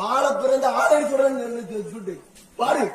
ஆள பிறந்த ஆளை சொல்றேன் பாரு.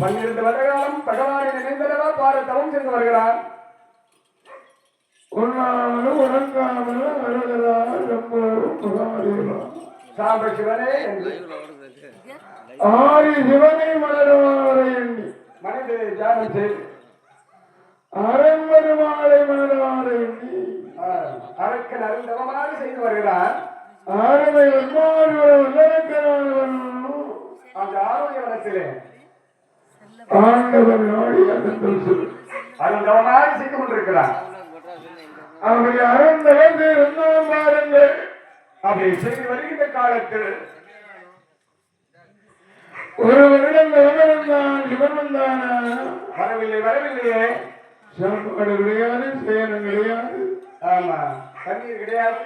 12 வருடகாலம் பகவானை நினைந்தல்லவா பாரதவம் சென்று வருகிறார். உண்ணாமலும் உறங்காமலும் வருகிறார் சாம்ப சிவனே என்று ஆதி சிவனை மலருமாறை எண்ணி மனித தியானம் செய்து அரண்மருமாலை மலருமாறை எண்ணி அரக்கன் அருந்தவமாக செய்து வருகிறார். ஆரமை அந்த ஆரோக்கிய வனத்திலே ஆண்டவர் நாடி அருந்தவமாக செய்து கொண்டிருக்கிறார். அப்படி அறந்தவந்து இருந்தாலும் பாருங்கள். அப்படி செய்து வருகின்ற காலத்தில் ஒரு வருடம் இருந்தான் சிவன் வந்தானா வரவில்லையே. சாப்பாடு கிடையாது, சேனம் கிடையாது, ஆமா தண்ணீர் கிடையாது.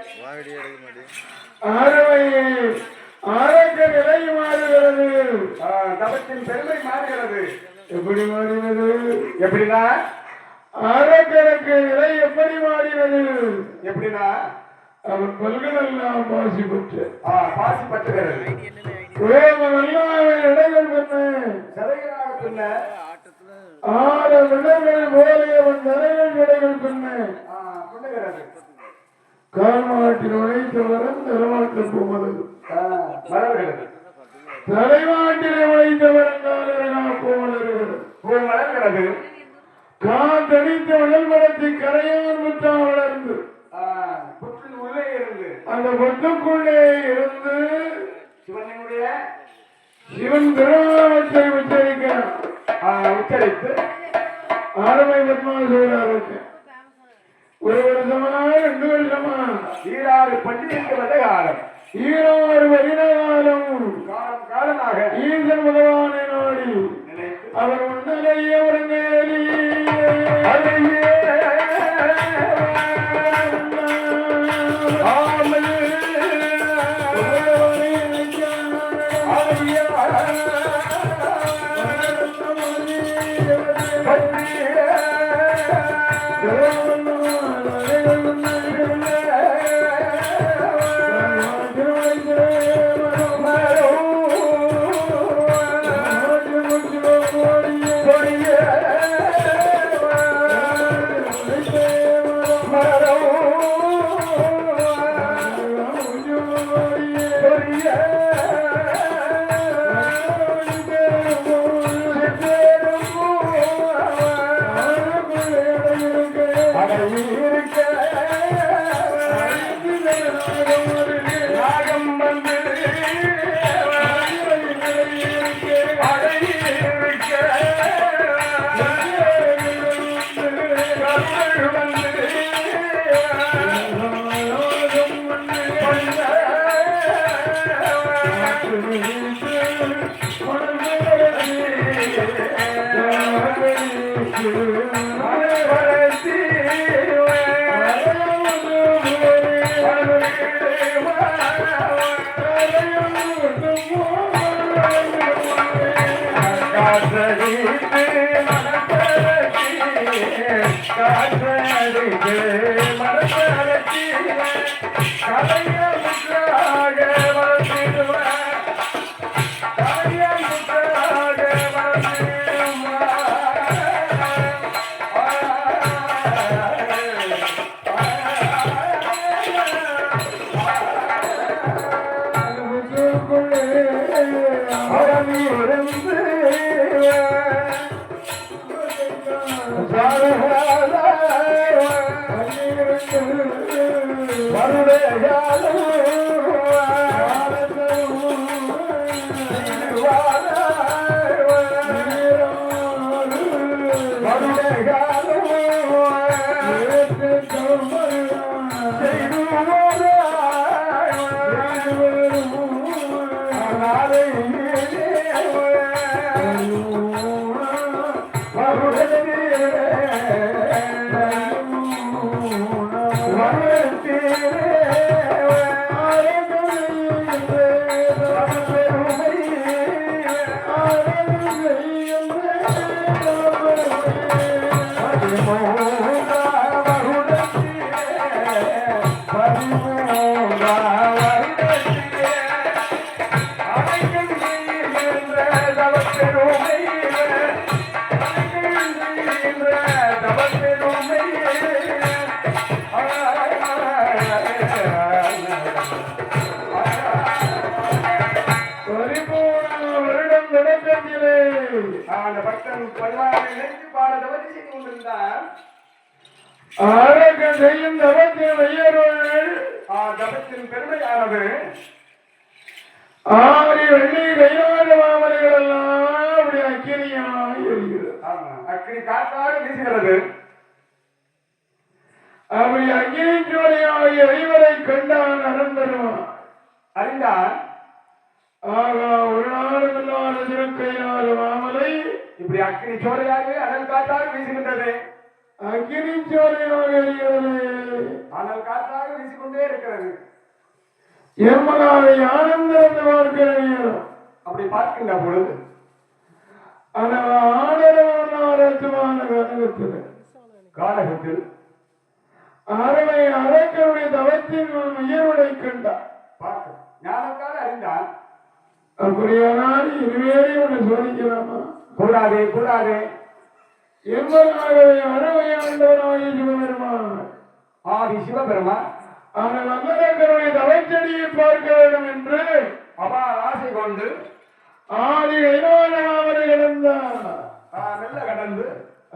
ஆரவை ஆரோக்கிய நிலை மாறுகிறது. தவத்தின் பெருமை மாறுகிறது. எப்படி மாறினது? எப்படின்னா ஆரோக்கியனுக்கு நிலை எப்படி மாறினது? எப்படின்னா அவன் பல்களெல்லாம் பாசி பெற்று பாசி பற்றுகிறது. இடைகள் பின்ன சிறைகளாக பின்ன 6 விடங்கள் போல அவன் நிறைகள் விடைகள் பின்ன பண்ணுகிறது. கால்மாட்டில் உழைத்து வரம் தலைமாட்டில் போவது மலர்கிறது. தலைமாட்டிலே உழைத்த வரங்கால மலர்கிறது. காத்தடித்த உடல் மரத்தை கரையான் முற்றா வளர்ந்து புற்றின் உள்ளே இருந்து அந்த பொட்டுக்குள்ளே இருந்து சிவனுடைய சிவன் திருநாமத்தை உச்சரிக்கிறான். உச்சரித்து ஆரம்பை பத்மாசூராருக்கு 1 வருஷமா 2 வருஷமா 16 பண்டிகைக்கு வந்த காலம் 16 வருட காலமாக ஈசன் பகவானை நாடி அவர் உன்னலையே உறங்கேலி அரக்கன் செய்யும் தவத்தின் ஐயர்கள் தபத்தின் பெருமையானது ஆரி வெள்ளி கைலாத மாமலைகள் எல்லாம் அப்படி அக்கினியாய் எரிகிறது. அக்கினி காற்றாக வீசுகிறது. அப்படி அக்கினி ஜோதியாகிய எரிவதை கண்டான் அனந்தருவான். அறிந்தால் ஆகா ஒரு நாளும் இல்லாத திருக்கையிலாத மாமலை இப்படி அக்கினி சோலையாக அனல் காற்றாக வீசுகின்றது. அக்கினி ஜோதியாக எரிகிறது. அனல் காற்றாக வீசிக்கொண்டே இருக்கிறது. எம்மனாவை ஆனந்தம் பார்க்கிறேன். அப்படி பார்க்கின்ற பொழுது ஆனரமான காலகத்தில் அறவை அரக்கருடைய தவத்தின் உயர்வுடை கண்டார். பார்க்க ஞானத்தால் அறிந்தால் அப்படியானால் இருவேறே ஒன்று சோதிக்கலாமா? கூடாதே கூடாதே. எம்மனாகவே அறவை ஆண்டவனாகிய சிவபெருமான் ஆதி சிவபெருமான் ஆனால் அங்கரக்கருடைய தவச்செடியை பார்க்க வேண்டும் என்று அபார ஆசை கொண்டு ஆதி கைலாசமாவரை இழந்தார். மெல்ல கடந்து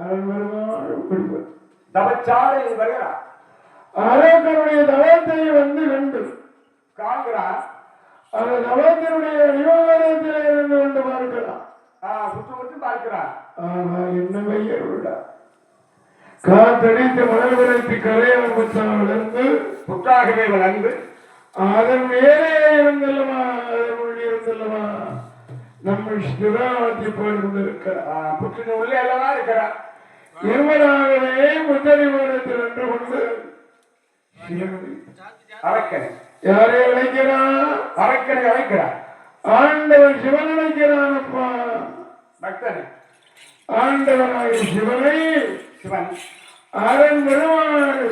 அருள்பெருமாள் தவச்சாலை வருகிறார். அரக்கருடைய தவத்தை வந்து கண்டு காண்கிறார். அந்த தவத்தினுடைய நிவாரணத்திலே இருந்து கொண்டு பார்க்கலாம். சுற்று முற்று பார்க்கிறார். ஆனா என்ன பெயர் உள்ளா காத்தடித்து மணல் விரைத்து கரையான் புத்தாவிலிருந்து புத்தாகவே வளர்ந்து அதன் மேலே இருந்தல்லவா அதனுள் இருந்தல்லவா நம்ம சிவாவத்தி போயிருந்திருக்கிறார். புற்றின் உள்ளே அல்லவா இருக்கிறார். இருவராகவே முத்தறிவாரத்தில் நின்று கொண்டு அரக்கன் யாரை அழைக்கிறார்? அரக்கனை அழைக்கிறார். ஆண்டவர் சிவன் அழைக்கிறான். அப்பா பக்தன் ஆண்டவனாகிய சிவனை சிவன் அரண் பெருமாள்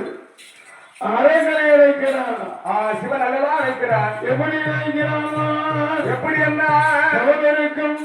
அரக்கனை அழைக்கிறார். சிவன் அல்லவா அழைக்கிறார். எப்படி அழைக்கிறானா? எப்படி என்ன தவறுக்கும்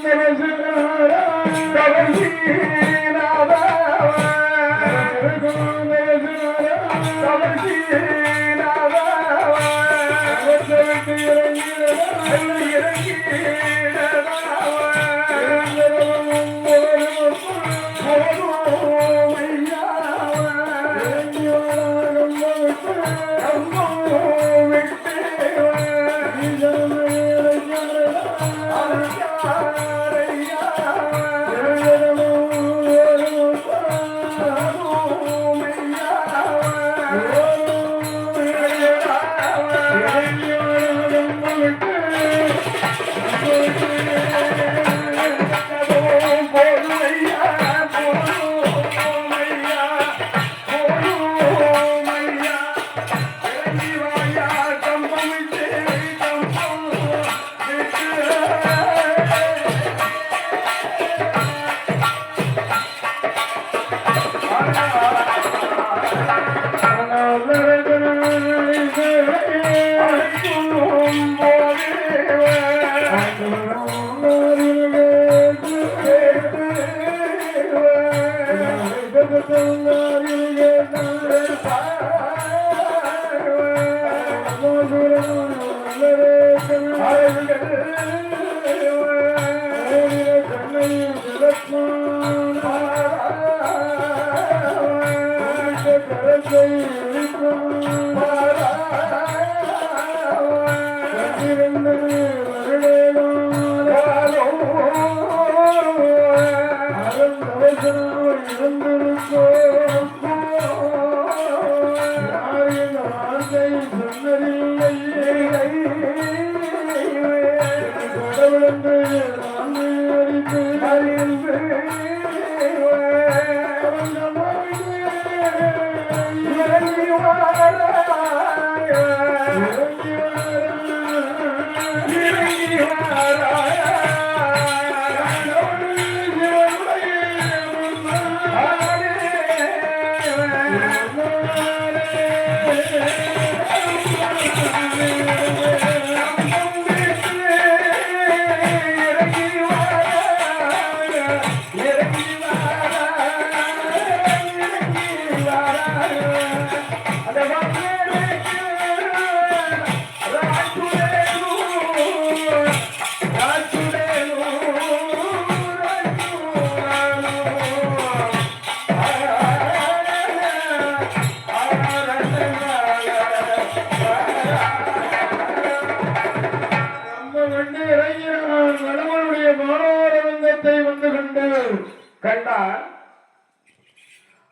வருகிறான்.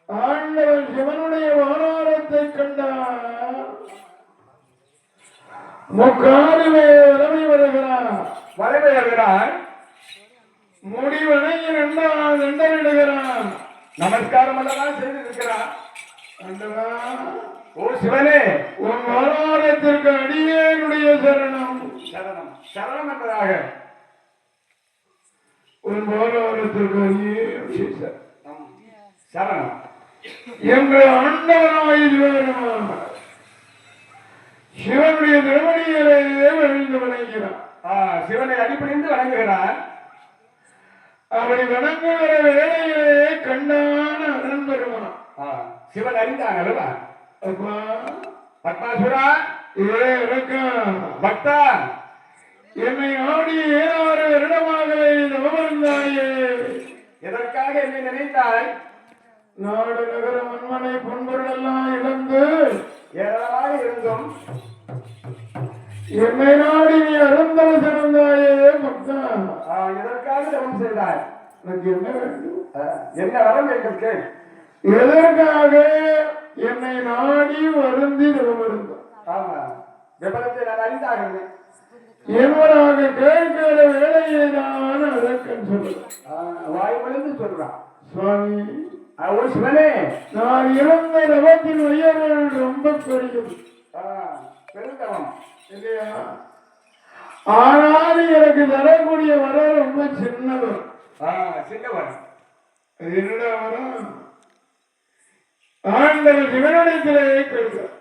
ஆண்டவன் சிவனுடைய வாராரத்தை கண்டார். முக்காலுமே வரவி வருகிறான். முடிவனையை நண்டரிடுகிறான். நமஸ்காரம் எல்லாம் செய்திருக்கிறான். ஆண்டவா, ஓ சிவனே, உன் வாராரத்திற்கு அடியேனுடைய சரணம். சரணம் சரணம் என்பதாக உன் வாராரத்திற்கு அடியேனுடைய சரணம் என்று ஆண்டவனாய் வருவான். சிவனுடைய திருமணியிலே விழுந்து வணங்கிறான். சிவனை அடிப்படைந்து வணங்குகிறான். அவரை வணங்குகிற வேளையிலே கண்ணான அரண் பெறுவான். சிவன் அறிந்தான் அல்லவா? அப்பா பத்மாசுரா, பக்தா, என்னை ஆடி 7 வருடமாகவே தவமிருந்தாயே. எதற்காக என்னை நினைத்தாய்? நாடு நகர மண்மனை பொன்பொருளெல்லாம் இழந்து ஏராளமாக இருந்தும் என்னை நாடி நீ அருந்தவ சிறந்தாயே. பக்தா, எதற்காக தவம் செய்தாய்? எனக்கு என்ன வேண்டும்? என்ன வரம் வேண்டும் கேள். எதற்காக என்னை நாடி வருந்தி தவமிருந்தான்? ஆமா, விபரத்தை நான் அறிந்தாகிறேன். என்பதாக கேட்கிற வேலையை நான் அதற்கன் சொல்லுவேன். வாய் விழுந்து சொல்றான். சுவாமி, ஓ சிவனே, நான் இழந்த தவத்தின் உயர்வு ரொம்ப பெரியது பெருந்தவம் இல்லையா? ஆனால் எனக்கு தரக்கூடிய வரம் ரொம்ப சின்னவர். சின்னவர். அது என்னடா வரம்? ஆண்டவர் சிவனிடத்திலே கேட்கிறார்.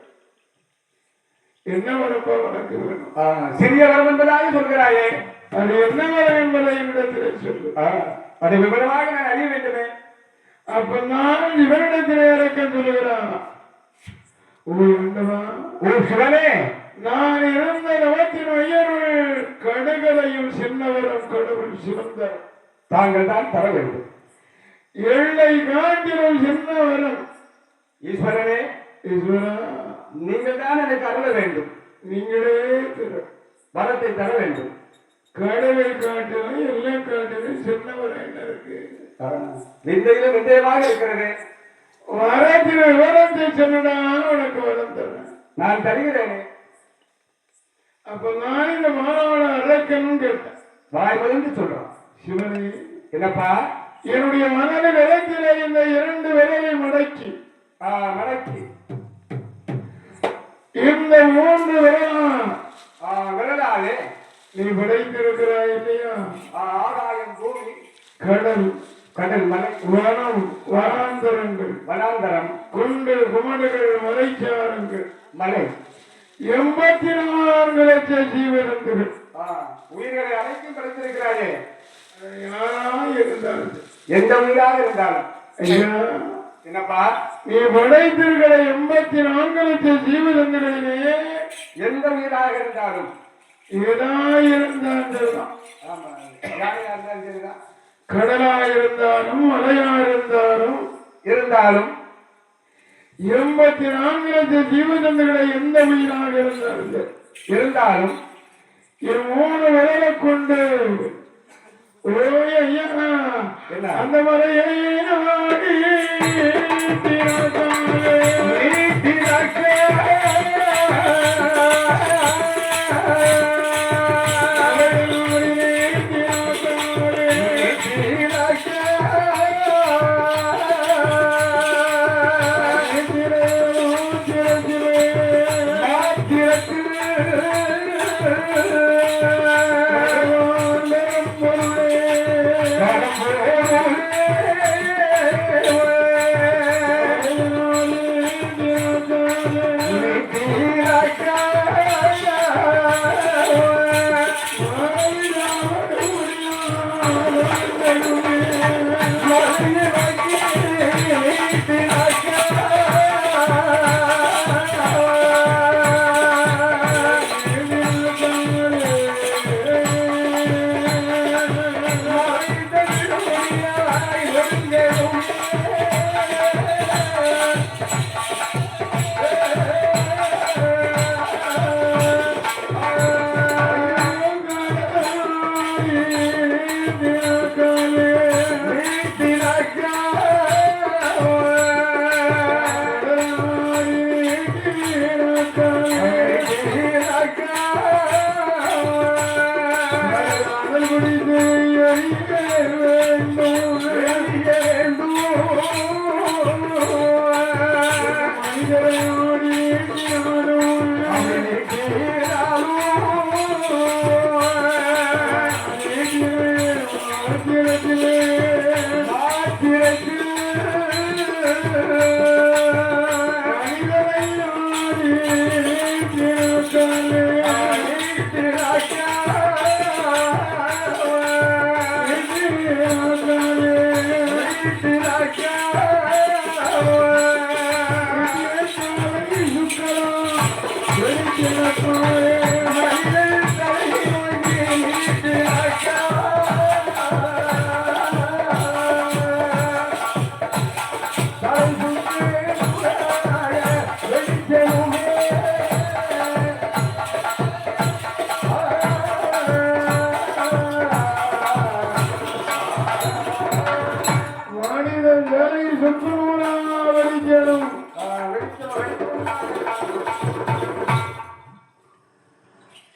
என்ன வரப்போ உனக்கு வேணும்? சிறிய வரம் என்பதாக சொல்கிறாயே, அது என்ன வரம் என்பதை என்னிடத்திலே சொல்லு. அதை விவரமாக நான் அறிய வேண்டுமே. அப்ப நான் இவனிடத்திலே இறக்க சொல்லுகிறான். ஓ சிவனே, நான் இருந்த நவத்தின் உயர்வு கடுகளையும் சின்னவரும் கடவுள் சிறந்தார். தாங்கள் தான் தர வேண்டும். எள்ளை காட்டிலும் சின்னவரும். ஈஸ்வரனே, ஈஸ்வரா, நீங்கள் தான் எனக்கு அருள வேண்டும். நீங்களே வரத்தை தர வேண்டும். கடலை காட்டிலும் எல்லை காட்டிலும் சின்னவர் என்ன இருக்கு? விந்தையிலும் விந்தயமாக இருக்கிறது. வரத்தின் விவரத்தை சொன்னான் உனக்கு வரம் தரேன். நான் தருகிறேனே. அப்ப நான் இந்த மாணவனை அழைக்கணும்னு கேட்டேன். வாய் விழுந்து சொல்றான். சிவனே, என்னப்பா? என்னுடைய மனதில் விளக்கிலே இந்த 2 விரலை மடக்கி இந்த 3 விரலாலே நீ படைத்திருக்கிறாய் இல்லையா? ஆகாயம், பூமி, கடல், மலை, வனம், வனாந்தரம், குண்டு குமடுகள், மலைச்சாரங்கள், மலை, 84 லட்சம் ஜீவனங்கள், உயிர்களை அனைத்தும் படைத்திருக்கிறாயே. யாராய் இருந்தாலும், எந்த உயிராக இருந்தாலும். ஐயா, என்னப்பா? நீ படைத்திருக்கிற 84 லட்சம் ஜீவனங்களிலே எந்த உயிராக இருந்தாலும், ஏதாயிருந்தாலும், கடலாயிருந்தாலும் மலையாயிருந்தாலும் 84 லட்சம் ஜீவஜந்துகளை எந்த உயிராக இருந்தாலும் 3 விரலை கொண்டு ஐயா அந்த மலையை நாடி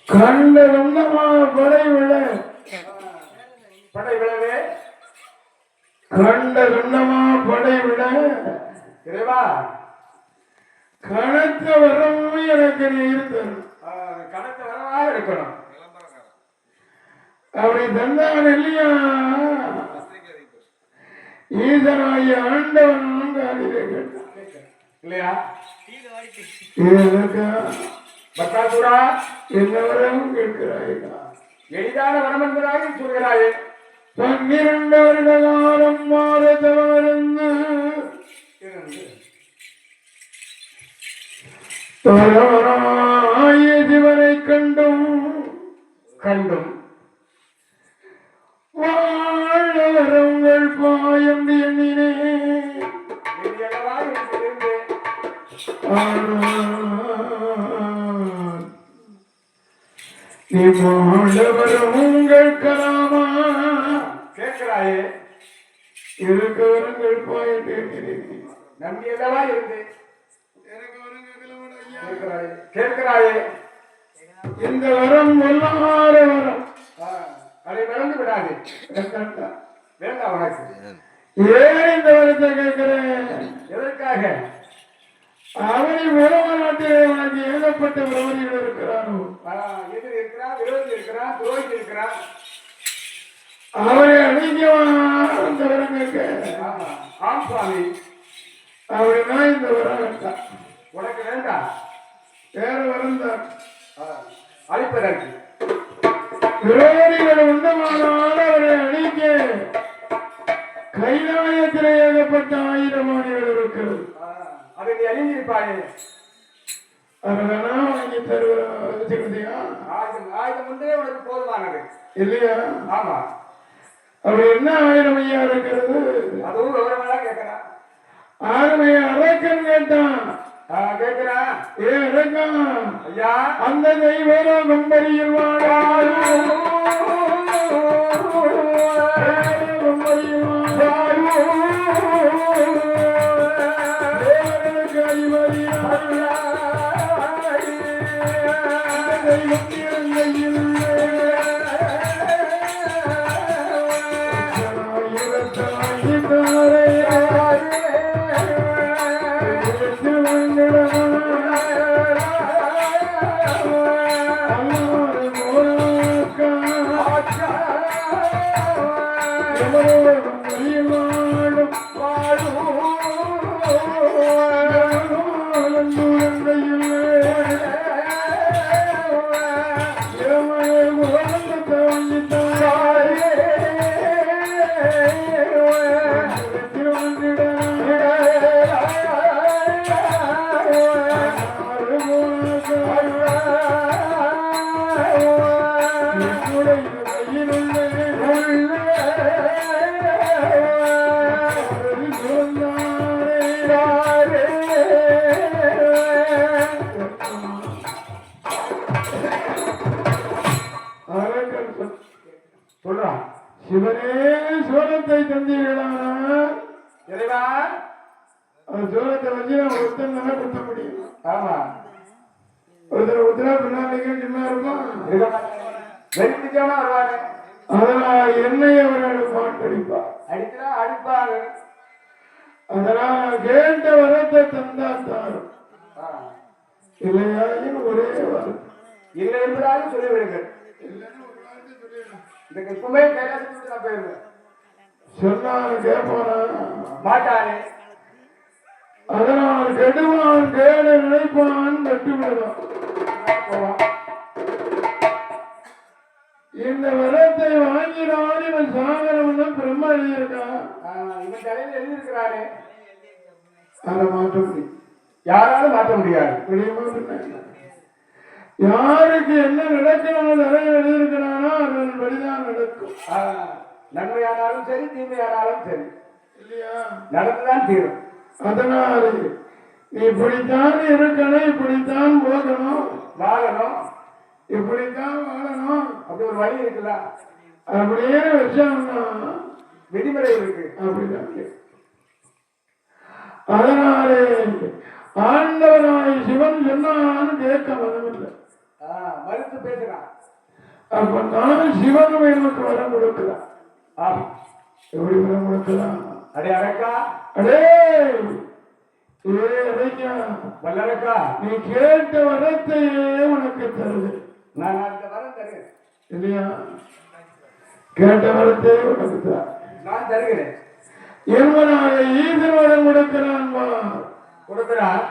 கண்ட சொந்தமா படை விழ படை விழவே கண்ட சொந்தமா படை விழ இறைவா கணக்க வரவும் எனக்கு நீ இருந்தது கணக்கு வரவாக இருக்கணும் அப்படி தந்தான் இல்லையா ஈசனாகிய ஆண்டவன் காதிலே கேட்டான் இல்லையா இதற்கா பக்காசுரா என்ன வரவும் கேட்கிறாயா எளிதான வரம் என்பதாக சொல்கிறாயே 12 வருட காலம் மாறதவருந்து தவறாய சிவனை கண்டும் வாழவரங்கள் பாயம் எண்ணினே நீ வாழவரம் உங்கள் கலாமா கேட்கிறாயே இருக்கவரங்கள் பாயம் எண்ணினே நம்பி அல்லவா இருந்து கேட்கிறாயே இந்த வரம் வல்லாத வரம் அதை மறந்து விடாது வேண்டாம் உனக்கு ஏன் இந்த வரத்தை கேட்கிறேன் எதற்காக அவனை உலக நாட்டிலே உனக்கு ஏகப்பட்ட விரோதிகள் இருக்கிறானோ எதிர் இருக்கிறான் விரோதி இருக்கிறான் துரோகி இருக்கிறான் அவனை அழிக்கவா இந்த வரம் கேட்க ஆம் சுவாமி அப்படின்னா இந்த வரம் வேண்டாம் உனக்கு வேண்டாம் வேற வரம் தான் அழிப்பதற்கு விரோதிகள் உண்டமானால் அவரை அழிக்க கைலாயத்திலே ஏகப்பட்ட 1000 ஆணிகள் இருக்கிறது அதை நீ அறிந்திருப்பாயே அதனால வாங்கி தருவதியா ஆயுதம் ஒன்றே உனக்கு போதுமானது இல்லையா ஆமா அப்படி என்ன 1000 ஐயா இருக்கிறது அதுவும் விவரமா கேட்கிறான் ஆறுமைய அரக்கன் கேட்டான் கேட்கிறான் அரக்கன் ஐயா அந்த தெய்வர கொம்பரியில் வாழும் சிவனே சோழத்தை தந்தீர்களா இறைவா சோழத்தை வச்சு நான் ஒருத்தன் நல்லா குத்த முடியும் ஆமா ஒருத்தர் உத்தரா பின்னாடிக்கு சின்ன இருக்கும் வெற்றிச்சோனா வருவாங்க அதனால் என்னை அவர்கள் பாட்டடிப்பார் அடிக்கிறா அடிப்பாங்க அதனால் கேட்ட வரத்தை தந்தா தாரும் இல்லையா ஒரே வார்த்தை. இல்லை என்பதாக சொல்லிவிடுங்கள். இந்த எப்பவுமே கைலாசத்துக்கு நான் போயிருவேன். சொன்னாலும் கேட்பானா மாட்டானே. அதனால் கெடுவான் கேடு நினைப்பான் கட்டுவிடுவான். போவான். இந்த வரத்தை வாங்கினால் இவன் சாகரம்னு பிரம்மா எழுதியிருக்கான். இவன் தலையில் எழுதியிருக்கிறானே, அதை மாற்ற முடியும். யாராலும் மாற்ற முடியாது. யாருக்கு என்ன நடக்கணும் தலையில் எழுதியிருக்கிறானோ அதன் படிதான் நடக்கும். நன்மையானாலும் சரி தீமையானாலும் சரி இல்லையா நடந்துதான் தீரும். அதனால் நீ இப்படித்தான் இருக்கணும், இப்படித்தான் போகணும், வாழணும், இப்படித்தான் வாழணும். அப்படி ஒரு வழி இருக்குல்ல, அப்படியே வச்சோம்னா விதிமுறை இருக்கு. அப்படிதான். அதனாலே ஆண்டவனாய் சிவன் சொன்னான்னு கேட்க மனமில்லை. மறுத்து பேசுறான். அப்ப நான் சிவனும் எனக்கு வரம் கொடுக்கிறான். எப்படி வரம் கொடுக்கலாம்? அடே அரக்கா, அடே அடைக்கா வல்லரக்கா, நீ கேட்ட வரத்தையே உனக்கு தருது. நான் அந்த வரம் தருகிறேன். இல்லையா? கேட்ட வரத்தையே உனக்கு தான் நான் தருகிறேன். என்பதாக ஈசன் வரம் கொடுக்கிறான். கொடுக்கிறான்.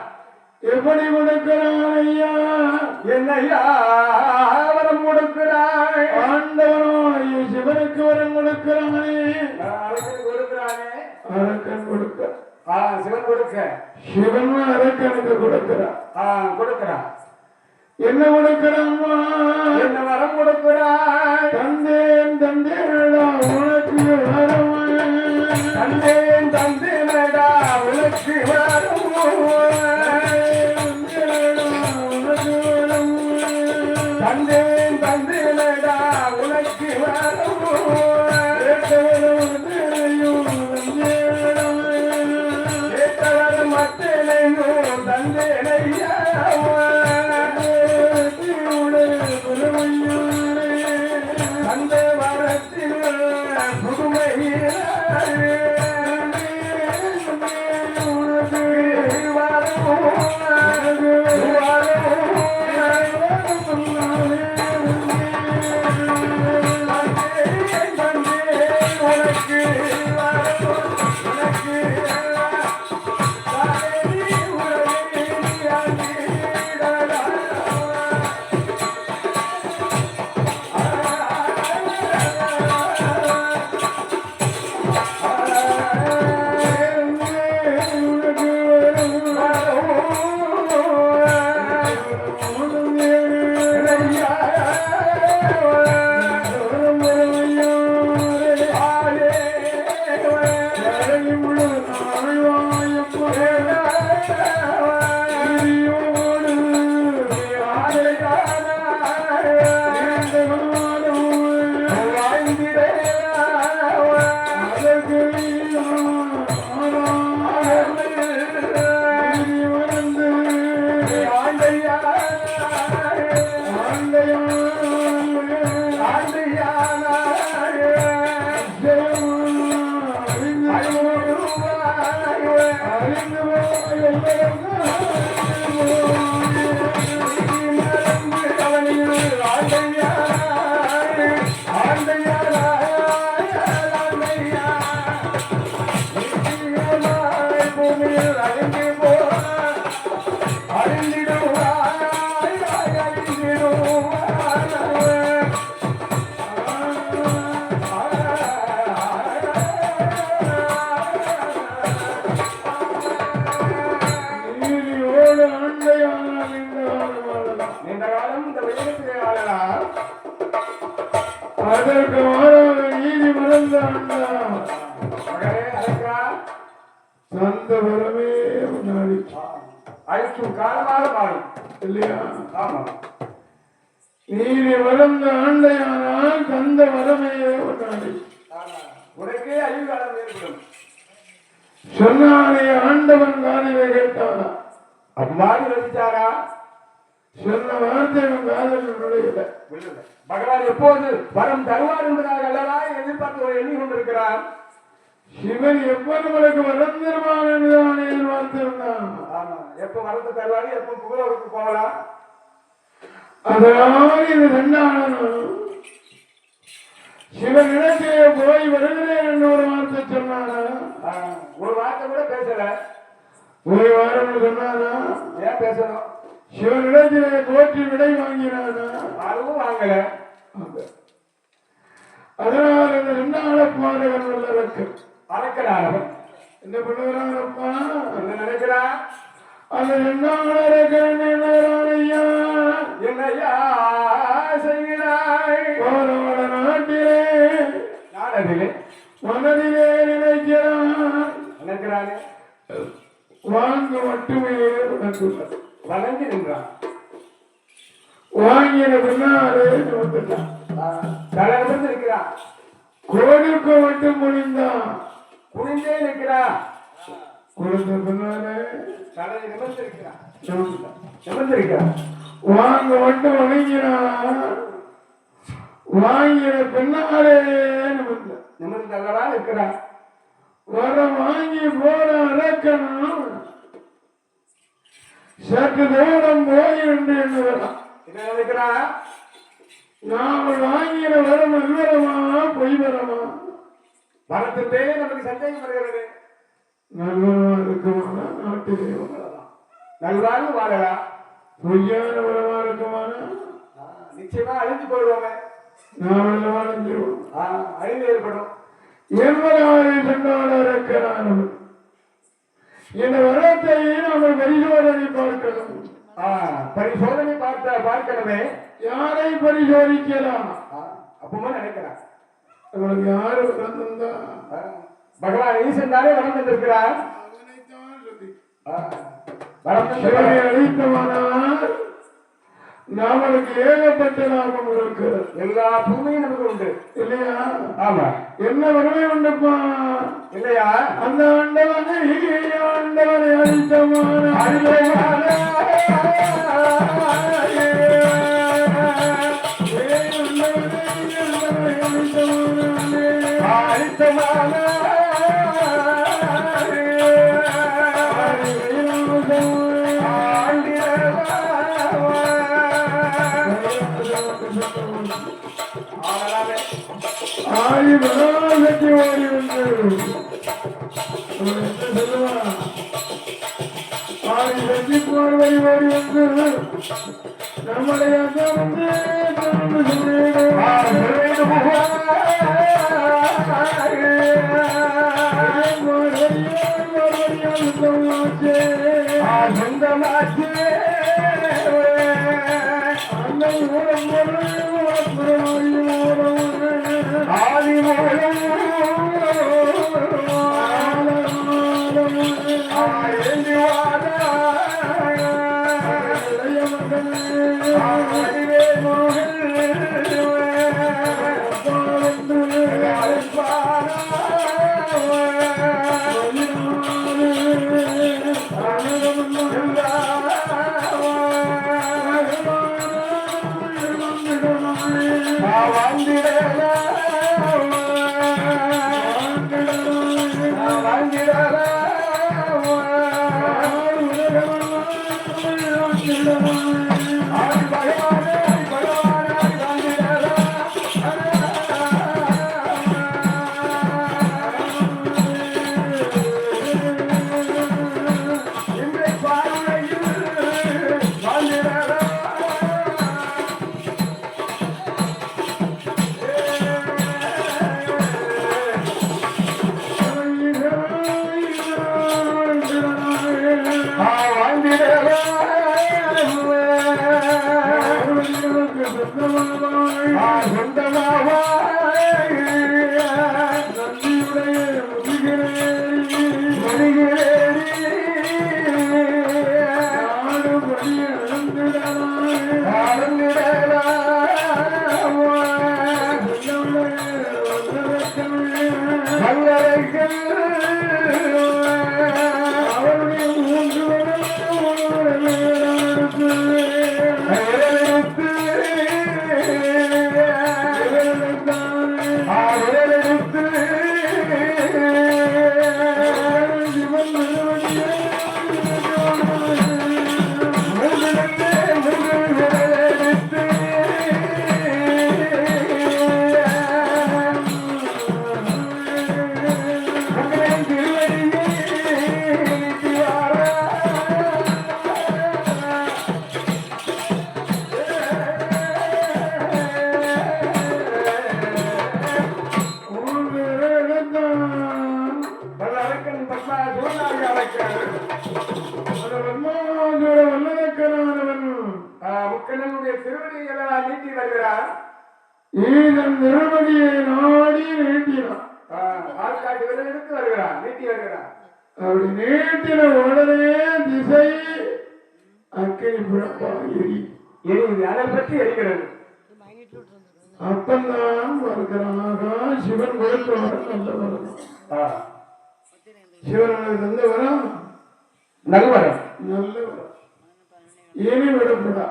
எப்படி கொடுக்கிறான் ஐயா? என்ன ஐயா வரம் கொடுக்கிறான்? ஆண்டவனோ சிவனுக்கு வரம் கொடுக்கிறானே. அரக்கன் கொடுக்கிறானே. அரக்கன் கொடுக்க சிவன் கொடுக்க சிவன் அரக்கனுக்கு கொடுக்கிறான். கொடுக்கிறான். என்ன கொடுக்கிறான்? என்ன வரம் கொடுக்கிறான்? தந்தேன் தந்தேனடா உனக்கு வரம். தந்தேன் தந்தேனடா உனக்கு வரம். தந்தேன் தந்தேனடா உனக்கு வரம். கேட்டவரும் மத்தனையும் தந்தேனையா. தந்த வரத்தில் புதுமையிலே அதற்கு மாறாக நீதி மறந்த தந்த வரமே முன்னாடி அழைக்கும் காலமாக மாறும் இல்லையா? ஆமா. நீதி வளர்ந்த ஆண்டையானால் தந்த வரமே முன்னாடி உனக்கே அழிவு காலம் ஏற்படும். சொன்னானே ஆண்டவன் காதலை கேட்டாரா? அம்மாடி வச்சிட்டாரா? சொன்ன வார்த்தை காதல் நுழையல. பகவான் எப்போது வரம் தருவார் என்பதாக அல்லவா எதிர்பார்த்து எண்ணி கொண்டிருக்கிறார். சிவன் எப்ப நம்மளுக்கு வரம் தருவான் என்றுதான் எதிர்பார்த்திருந்தான். ஆமா, எப்ப வரத்து தருவாரு, எப்ப புகழோருக்கு போகலாம். அதனால் இது ரெண்டாளனும் சிவனிடத்திலே போய் வருகிறேன் என்று ஒரு வார்த்தை சொன்னானா? ஒரு வார்த்தை கூட பேசல. ஒரு வாரம் சொன்னானா? ஏன் பேசணும்? சிவனிடத்திலே போற்றி விடை வாங்கினானா? அதுவும் வாங்கல. அதனால் இந்த ரெண்டாள பாடகன் உள்ளதற்கு அரக்கனானவன் என்ன பண்ணுகிறாரப்பா? என்ன நினைக்கிறான்? அந்த ரெண்டாள ஐயா என்னையா செய்கிறாய்? போராட நாட்டிலே நாடதிலே மனதிலே நினைக்கிறானே, வாங்க மட்டுமே உனக்குள்ளது. வணங்கி நின்றான். வாங்கின பின்னாலே வந்துட்டான். தலை நிமிர்ந்து இருக்கிறான். கொடுக்க மட்டும் முடிந்தான். குனிந்தே நிற்கிறான். கொடுத்த பின்னாலே தலை நிமிர்ந்து இருக்கிறான். நிமிர்ந்து இருக்கிறான். வாங்க மட்டும் வணங்கினான். வாங்கின பின்னாலே நிமிர்ந்து அல்லவா இருக்கிறான். வர வாங்கி போற அரக்கணும் சற்று தூரம் போய் என்று எண்ணுகிறான். என்ன நினைக்கிறான்? நாம் வாங்கின வரம் நல்வரமா பொய் வரமா? வரத்தின் பேரே நமக்கு சந்தேகம் வருகிறது. நல்வரமா இருக்குமானா நாட்டிலே வாழலாம், நல்வாழ்வு வாழலாம். பொய்யான வரமா இருக்குமானா நிச்சயமா அழிஞ்சு போயிடுவோமே. நாம் அழிஞ்சிருவோம். அழிவு ஏற்படும். என்பதாக சென்றால் இருக்கிறானவன் இந்த வரத்தை நாம் பரிசோதனை பார்க்கணும். பரிசோதனை பார்க்கணுமே. யாரை பரிசோதிக்கலாம்? அப்பமா நினைக்கிறான். உங்களுக்கு யாரு வந்திருந்தா? பகவான் ஈசன் தானே வரம் தந்திருக்கிறார். சிவனை அழித்தமானால் நம்மளுக்கு ஏகப்பட்ட லாபம் இருக்கு. எல்லா பூமியும் நமக்கு உண்டு இல்லையா? ஆமா. என்ன வறுமை உண்டுப்பா இல்லையா? அந்த ஆண்டவனை அழித்தமான ஆடி மகாசக்தி ஓடி வந்து சொல்லுவான். ஆடி சக்தி பார்வை ஓடி வந்து நம்முடைய சொந்தமாச்சு அன்னை ஊரம் ஆதி மூலம் திருவடிகளை நீட்டி வருகிறார். ஈதன் திருவடியை நாடி நீட்டினான். ஆள்காட்டி விரல் எடுத்து வருகிறார், நீட்டி வருகிறார். அப்படி நீட்டின உடனே திசை அக்கினி பிழப்பா எரியுது, அதை பற்றி எரிகிறது. அப்பந்தான் வருகிறானாக சிவன் கொடுத்த வரம் நல்ல வரம். சிவனுக்கு தந்த வரம் நல்வரம், நல்ல வரம். இனி விடப்படா.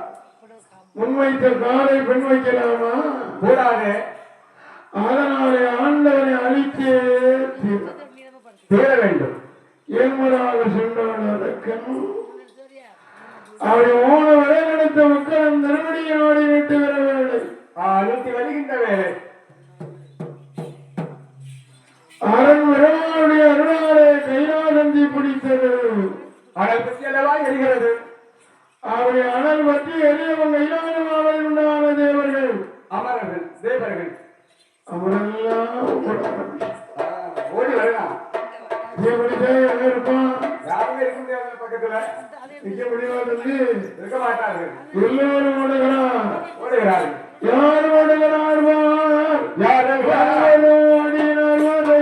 முன்வைத்த காலை பெண் வைக்கலாமா? கூடாது. அதனாலே ஆண்டவனை அழித்தே தீர வேண்டும். ஏன்முறாக சென்றான் அதற்கனும் அவரை ஓன வரை நடத்த மக்களும் திருவடியை நாடி நீட்டு வர வேலை. நீட்டி வருகின்ற வேலை. அரண் விரவாருடைய அருளாலே கைலாசந்தி பிடித்தது. அனல் பற்றி அல்லவா எரிகிறது. அவருடைய அனல் பற்றி எரியவன் கைலாசமாவதை உண்டான தேவர்கள் அமரர்கள் தேவர்கள் அவரெல்லாம் ஓடி வரலாம். இருப்பான் யாருமே இருக்க முடியாது. பக்கத்துல நிற்க முடியாது, இருக்க மாட்டார்கள். எல்லோரும் ஓடுகிறார். ஓடுகிறார்கள். யார் ஓடுகிறார்? யாரும் ஓடினார் ஓடினார்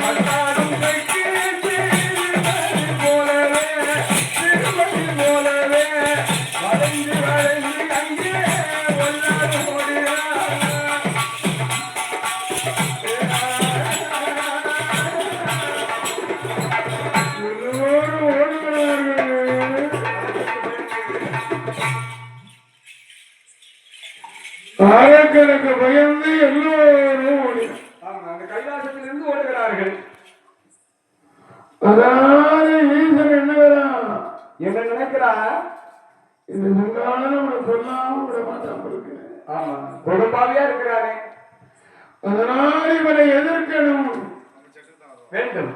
Thank you. அரக்கனுக்கு பயந்து எல்லோரும் ஓடினார். ஆமா, அந்த கைலாசத்திலிருந்து ஓடுகிறார்கள். அதாவது ஈசன் என்னங்கிறான், என்ன நினைக்கிறா? இந்த சொல்லாலும் நம்மளை சொல்லாம விட மாட்டான் இருக்கு. ஆமா, கொடும்பாவியா இருக்கிறானே. அதனால் இவனை எதிர்க்கணும். வேண்டும்.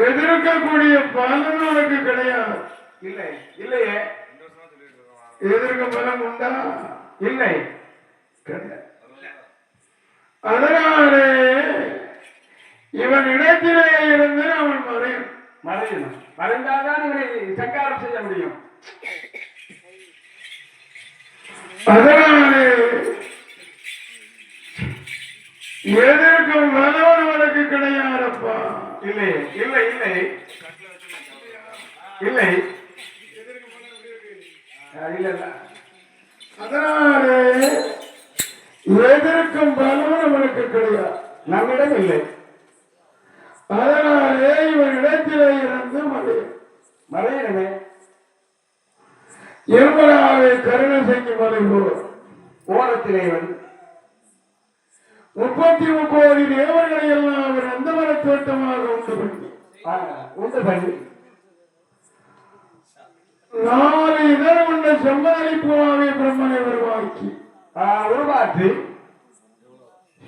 எதிர்க்கக்கூடிய பலன் உனக்கு கிடையாது. இல்லை, இல்லையே. எதிர்க்க பலம் உண்டா? இல்லை. அதனாலே இவன் இடத்திலே இருந்து அவன் மறையணும். மறைந்தால்தான் இவனை சங்காரம் செய்ய முடியும். அதனாலே எதற்கும் பலம் அவனுக்கு கிடையாதப்பா. இல்லை, இல்லை, இல்லை, இல்லை, இல்ல. அதனாலே எதற்கும் பலம் அவனுக்கு கிடையாது, நம்மிடம் இல்லை. அதனாலே இவன் இடத்திலே இருந்து மறையணுமே. எவ்வளவு கருணை செஞ்சு மறைவோர் ஓரத்திலே இவன் 33 கோடி தேவர்களை எல்லாம் அவர் அந்த தோட்டமாக உண்டு பண்ணி 4 இதழ் கொண்ட சம்பாதிப்புவாவை பிரம்மனை உருவாக்கி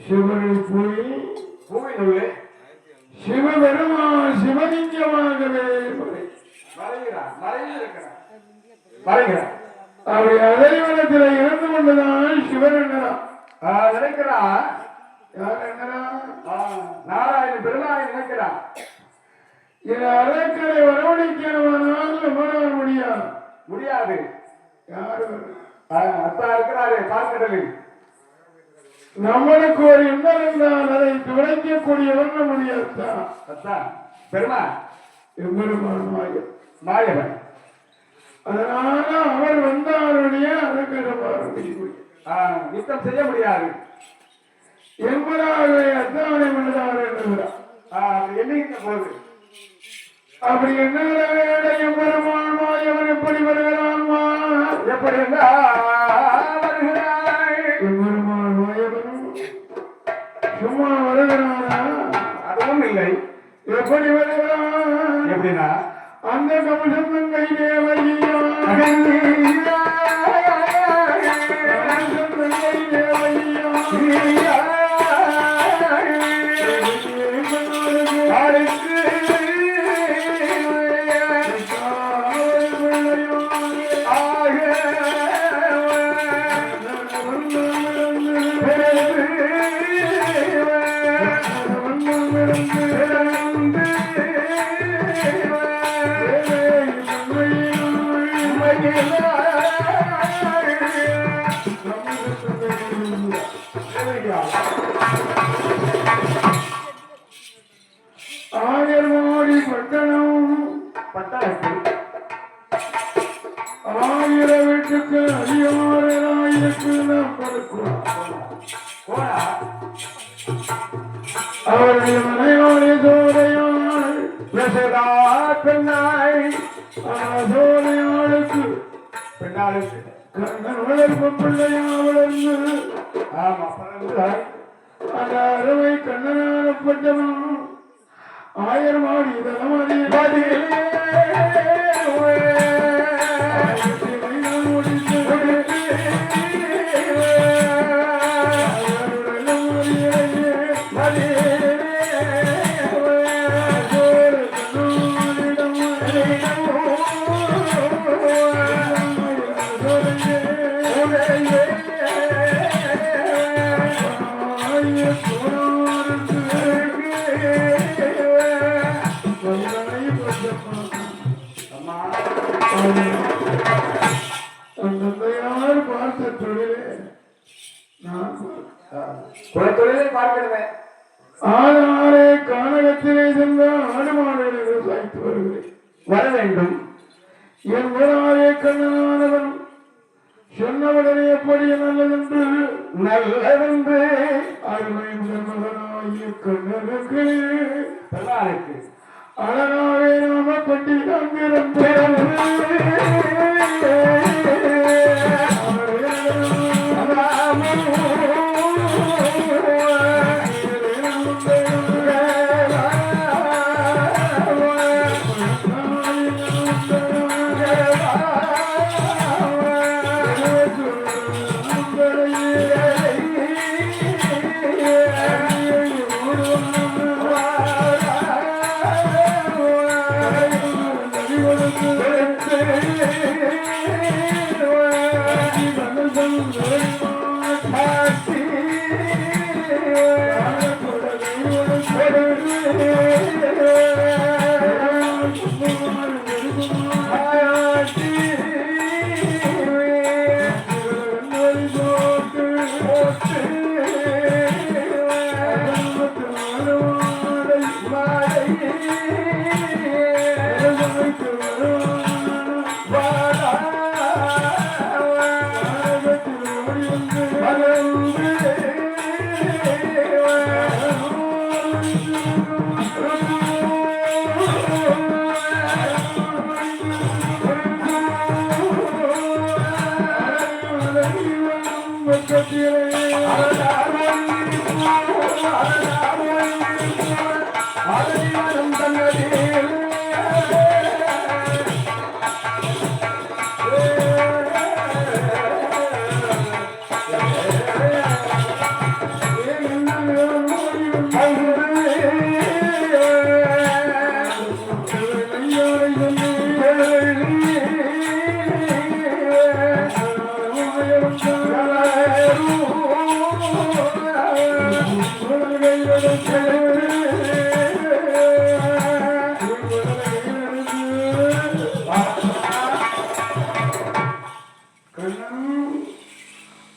சிவனை போய் பூமியிலுள்ளே சிவபெருமான் சிவலிங்கமாகவே மறைகிறார். அப்படி அதைவனத்தில் இருந்து கொண்டுதான் சிவன் என்கிறான். நினைக்கிறான். யார் என்கிறான்? நாராயண பெருமானை நினைக்கிறான். இது அரக்கரை வரவழைக்கணுமானால் நம்மளால் முடியாது. யாரு அத்தா இருக்கிறாரு பார்க்கடலில். நம்மளுக்கு ஒரு எண்ணம் இருந்தால் அதை துடைக்கக்கூடியவன் நம்முடைய அத்தா பெருமான் எம்பெருமான் மாயவன். அதனால அவர் வந்தாருடைய அரக்கரை யுத்தம் செய்ய முடியாது என்பதாக அத்தானை பண்ணார் என்கிறார். எண்ணுகின்ற போது அப்படி என்ன எம்பெருமான் மாயவன் எப்படி வருகிறான்மா? எப்படி எம்பெருமான் மாயவன் சும்மா வருகிறானா? அதுவும் இல்லை. எப்படி வருகிறான்? எப்படின்னா அந்த கவசம் கையிலே வையா ஆயர்வாடி பட்டணத்தில் 1000 வீட்டுக்கு அதிகமாயிருக்கு நாம் கொடுக்கிறோம். அவருடைய மனைவாடி சோதையாள் சோதையாளுக்கு பெண்ணாளுக்கு கண்ணன் வளர்ப்பு பிள்ளையா வளர்ந்து அந்த அறுவை கண்ணனாகப்பட்டவன் 1000 மாடி யார் பார்த்த தொழிலே நான் தொழிலை பார்க்கிறேன். ஆனாரே கானகத்திலே சென்ற ஆடு மாடுகளை விவசாயித்து வருகிறேன். வர வேண்டும் என்பதாலே கண்ணனானவன் சொன்னவுடனே எப்படி நல்லதென்று அருமை மகனாகிய கண்ணனுக்கு அழகாவே நாம பட்டி தந்திருந்தேன்.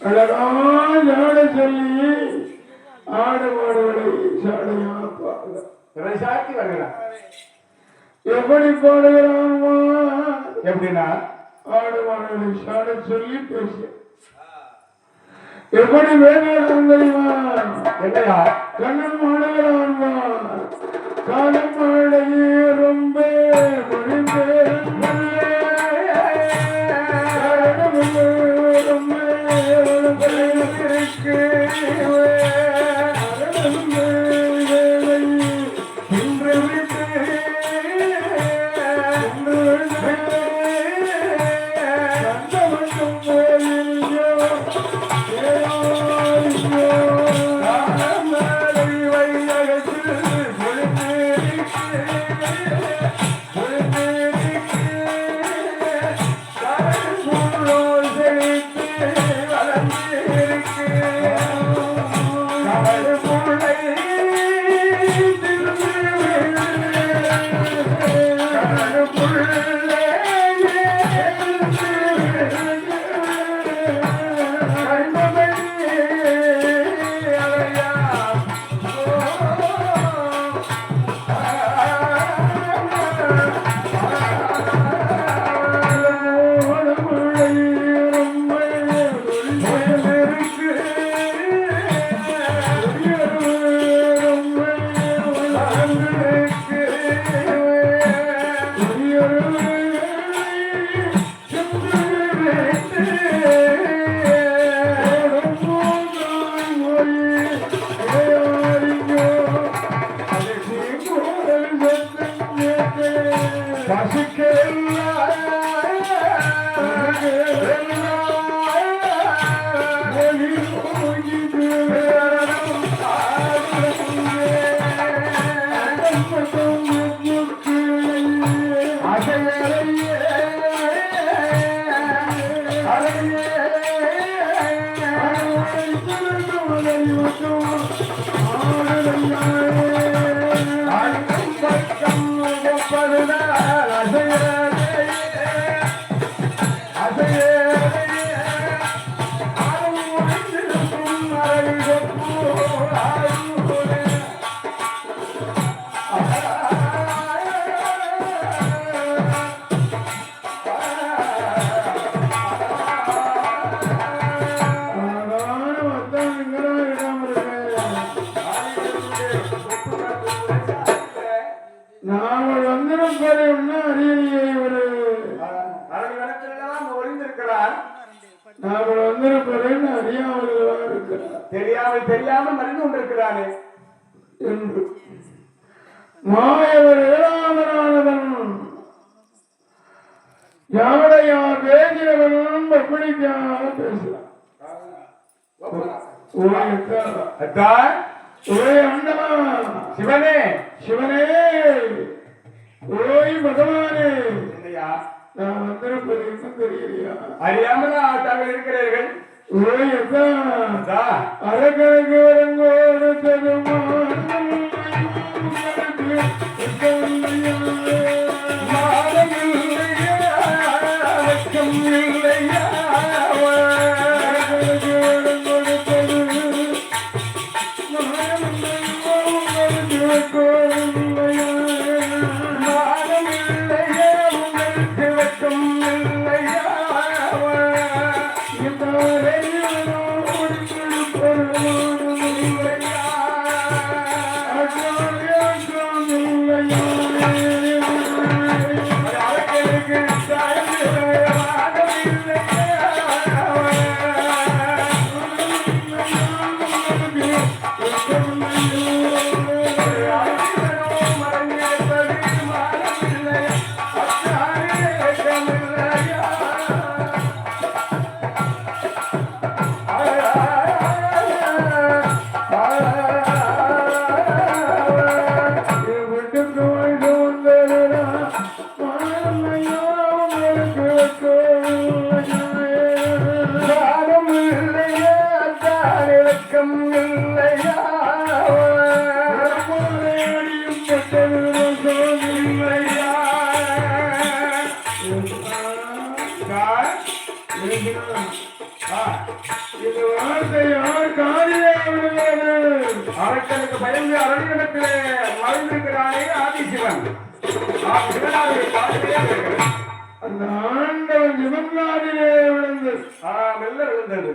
அழகான சொல்லி ஆடு மாடுகளை சாடையாக சாட்சி வருகிறார். எப்படி பாடுகிறான்மா? எப்படின்னா ஆடு மாடுகளை சாட சொல்லி பேச எப்படி வேணும் தெரியுமா? என்னையா கண்ணன் மாடுகிறான்மா காலம் மாடையே ரொம்ப நாங்கள் வந்திருப்பதை ஒண்ணு அறியலையே இவரு நாங்கள் வந்திருப்பதை அறியாமல்களா இருக்கிறார் தெரியாமல் மறைந்து கொண்டிருக்கிறானே என்று மாயவர் ஏழாமரானவன் யாரையா பேசினவனும் எப்படிக்காக பேசலாம் சிவனே சிவனே ஓய் பகவானே நான் வந்திருப்பது இன்னும் தெரியலையா? அறியாமல் தாங்கள் இருக்கிறீர்கள். ஓய் அக்கா அரக்கனுக்கு வரங்கோடு தருமானம் வார்த்தை யார் காதிலே விழுகிறது? அரக்கனுக்கு பயந்து அரண்யத்திலே மறைந்திருக்கிறானே ஆதிசிவன். சிவனாருடைய பாதையாக இருக்கிறது. அந்த ஆண்டவன் சிவன்காதிலே விழுந்து மெல்ல விழுந்தது.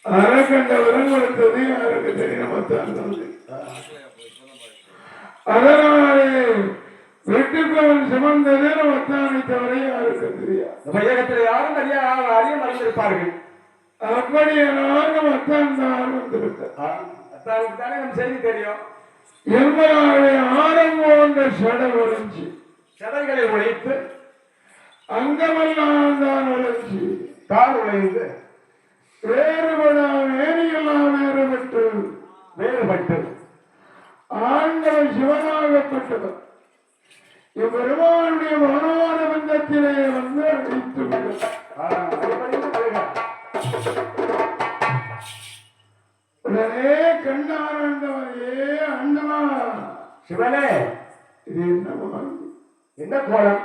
அரக்கண்ட வரம் கொடுத்தது யாருக்கு தெரியாமத்தான். அதனாலே வெட்டுக்கவன் சுமந்தது மத்தானை தவிர யாருக்கு தெரியாது. வையகத்தில் யாரும் அறிய மறந்திருப்பார்கள். அப்படியான மத்தான் தான் வந்திருக்கார். தானே நம்ம செய்தி தெரியும். என்பதாலே ஆரம் போன்ற சடை ஒழிஞ்சு சடைகளை உழைத்து அங்கமெல்லாம் தான் ஒழிஞ்சு கால் உழைந்து வேறுபடா வேணியெல்லாம் வேறுபட்டு ஆண்டவன் சிவனாகப்பட்டவர் இப்பெருமானுடைய மனோர பந்தத்திலே வந்து அழைத்து உடனே கண்டாண்டவன் அண்டவா சிவனே இது என்னமா என்ன கோலம்?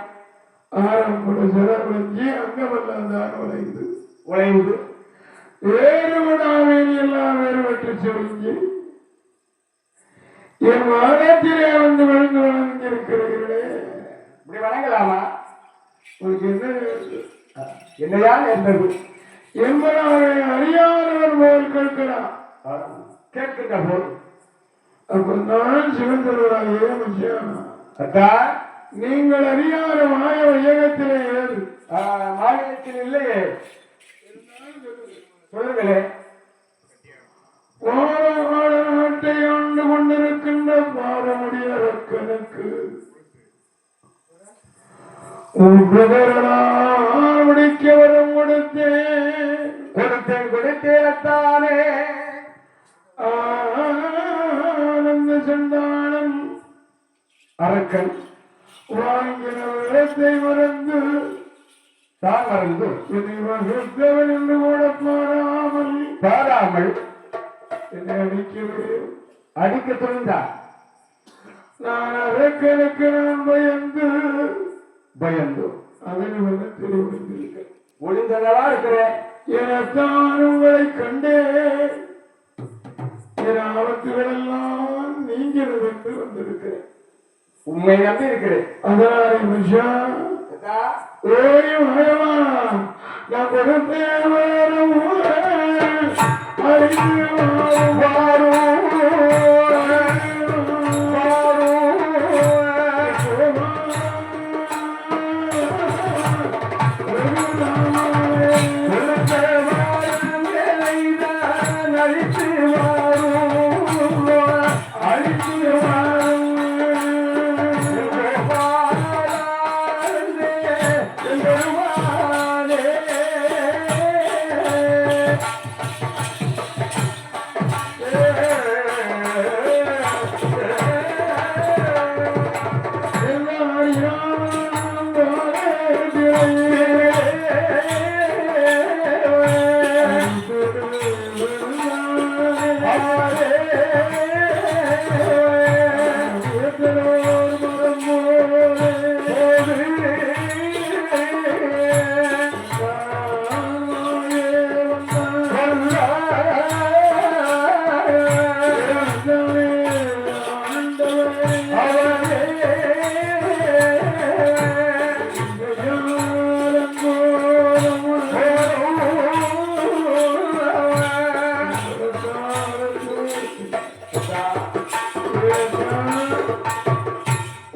ஆரம்பட சிறப்பஞ்சி அங்கமெல்லாம் தான் உழைந்து வேறுபடா வேணியெல்லாம் வேறுபட்டு சொல்லிஞ்சு என் வாரத்திலே வந்து விழுந்து வளர்ந்திருக்கிறீர்களே, இப்படி வணங்கலாமா? உங்களுக்கு என்னையா என்பது என்பதாலே அறியாதவர் போல் கேட்கிறார். கேட்கின்ற போல் அப்ப நான் சிவன் சொல்வராயே மனுஷன், நீங்கள் அறியாத மாய வையகத்திலே ஏது மாநிலத்தில் இல்லையே சொல்லுங்களே. பாரகால நாட்டை ஆண்டு கொண்டிருக்கின்ற பாரமுடிய அரக்கனுக்கு முடிக்க வரம் கொடுத்தேனத்தானே ஆனந்த சண்டாளன் அரக்கன் வாங்கின விடத்தை மறந்து தான் மறந்து என்னை வகுத்தவன் என்று கூட பாராமல் என்னை அடிக்க துணிந்தார். நான் அரக்கனுக்கு நான் பயந்து அதனை வனத்தில் ஒளிந்திருக்கிறேன். ஒளிந்ததா இருக்கிறேன். எனத்தான் உங்களை கண்டே என் ஆபத்துகள் எல்லாம் நீங்கிறது என்று வந்திருக்கிறேன். உண்மை நம்பி இருக்கிறேன். அதனாலே மனுஷா ஓடி மயமா நான் கொடுத்தேன்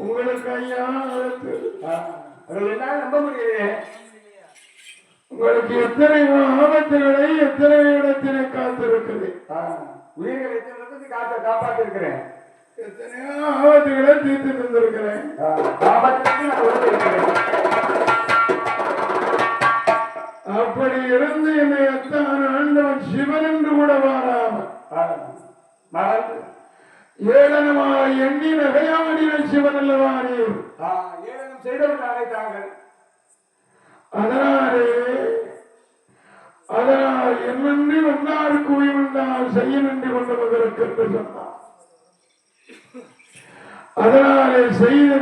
உங்களுக்கு ஐயா நம்ப முடியலையே. உங்களுக்கு எத்தனை ஆபத்துகளை எத்தனை இடத்திலே காத்திருக்குது. உயிர்களை காப்பாற்றி இருக்கிறேன். எத்தனையோ ஆபத்துகளை தீர்த்து தந்திருக்கிறேன். அப்படி இருந்து என்னை எத்தான் ஆண்டவன் சிவன் என்று கூட மாறாமல் ஏளனமா எண்ணி நகையாடின சிவன் அல்லவா நீர். செய்தவர்களாலே தாங்கள் அதனால் என்னென்று வந்தாருக்கு உயிர்ந்தால் செய்ய நின்று கொண்டு வந்திருக்கு என்று சொன்னார். அதனாலே செய்த